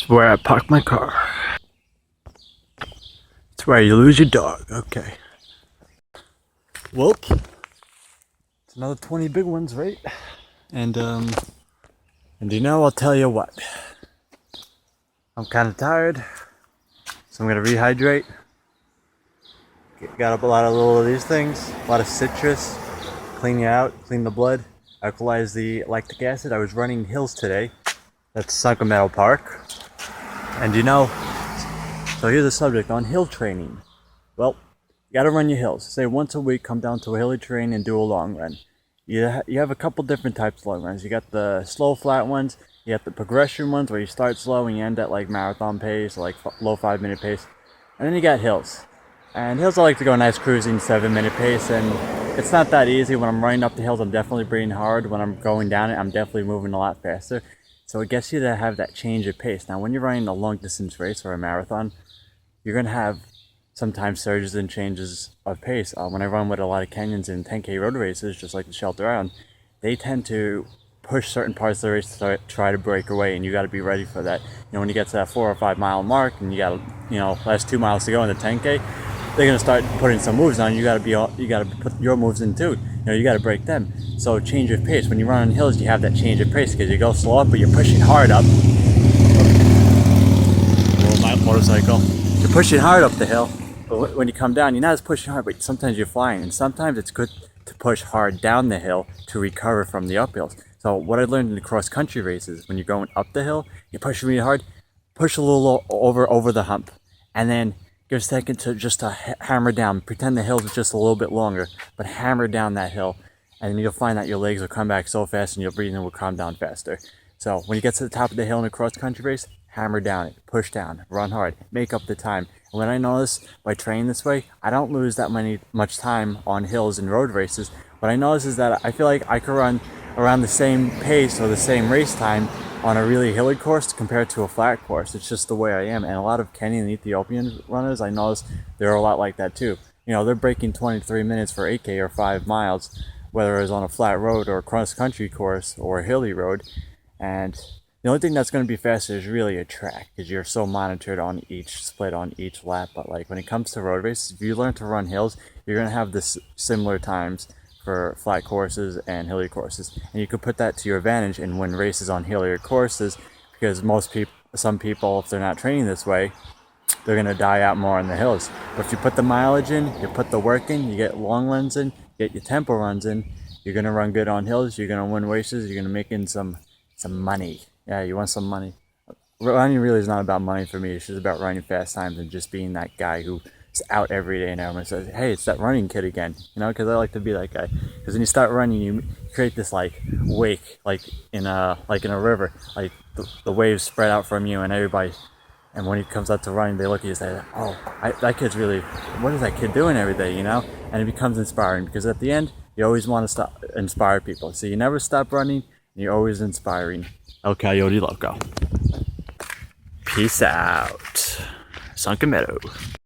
It's where I park my car. It's where you lose your dog. Okay. Well, it's another 20 big ones, right? And you know, I'll tell you what. I'm kind of tired, so I'm gonna rehydrate. Got up a lot of little of these things, a lot of citrus, clean you out, clean the blood, alkalize the lactic acid. I was running hills today. That's Sunken Meadow Park. And you know, so here's the subject on hill training. Well, you gotta run your hills. Say once a week, come down to a hilly terrain and do a long run. You have a couple different types of long runs. You got the slow, flat ones. You got the progression ones where you start slow and you end at like marathon pace, like low 5-minute pace. And then you got hills. And hills I like to go nice cruising 7-minute pace, and it's not that easy. When I'm running up the hills, I'm definitely breathing hard. When I'm going down it, I'm definitely moving a lot faster. So it gets you to have that change of pace. Now when you're running a long distance race or a marathon, you're going to have sometimes surges and changes of pace. When I run with a lot of Kenyans in 10K road races, just like the Shelter Island, they tend to push certain parts of the race to try to break away, and you got to be ready for that. You know, when you get to that 4 or 5 mile mark and you got, you know, last 2 miles to go in the 10K, they're gonna start putting some moves on. You gotta put your moves in too. You know, you gotta break them. So change of pace. When you run on hills, you have that change of pace because you go slow up, but you're pushing hard up. Oh, my motorcycle. You're pushing hard up the hill, but when you come down, you're not as pushing hard, but sometimes you're flying, and sometimes it's good to push hard down the hill to recover from the uphills. So what I learned in the cross country races, when you're going up the hill, you're pushing really hard, push a little over the hump, and then give a second to just hammer down. Pretend the hills are just a little bit longer, but hammer down that hill, and then you'll find that your legs will come back so fast and your breathing will calm down faster. So when you get to the top of the hill in a cross country race, hammer down it, push down, run hard, make up the time. And when I notice by training this way, I don't lose that much time on hills and road races. What I notice is that I feel like I could run around the same pace or the same race time on a really hilly course compared to a flat course. It's just the way I am. And a lot of Kenyan and Ethiopian runners, I notice they're a lot like that too. You know, they're breaking 23 minutes for 8K or 5 miles, whether it's on a flat road or a cross-country course or a hilly road. And the only thing that's going to be faster is really a track, because you're so monitored on each split, on each lap. But like when it comes to road races, if you learn to run hills, you're going to have this similar times for flat courses and hilly courses, and you could put that to your advantage and win races on hillier courses, because some people, if they're not training this way, they're going to die out more on the hills. But if you put the mileage in, you put the work in, you get long runs in, you get your tempo runs in, you're going to run good on hills, you're going to win races, you're going to make in some money. Yeah, you want some money. Running really is not about money for me. It's just about running fast times and just being that guy who out every day and everyone says, hey, it's that running kid again, you know, because I like to be that guy. Because when you start running, you create this like wake, like in a river, like the waves spread out from you, and everybody, and when he comes out to running, they look at you and say, oh, that kid's really, what is that kid doing every day, you know? And it becomes inspiring, because at the end, you always want to inspire people. So you never stop running, and you're always inspiring. El Coyote Loco. Peace out. Sunken Meadow.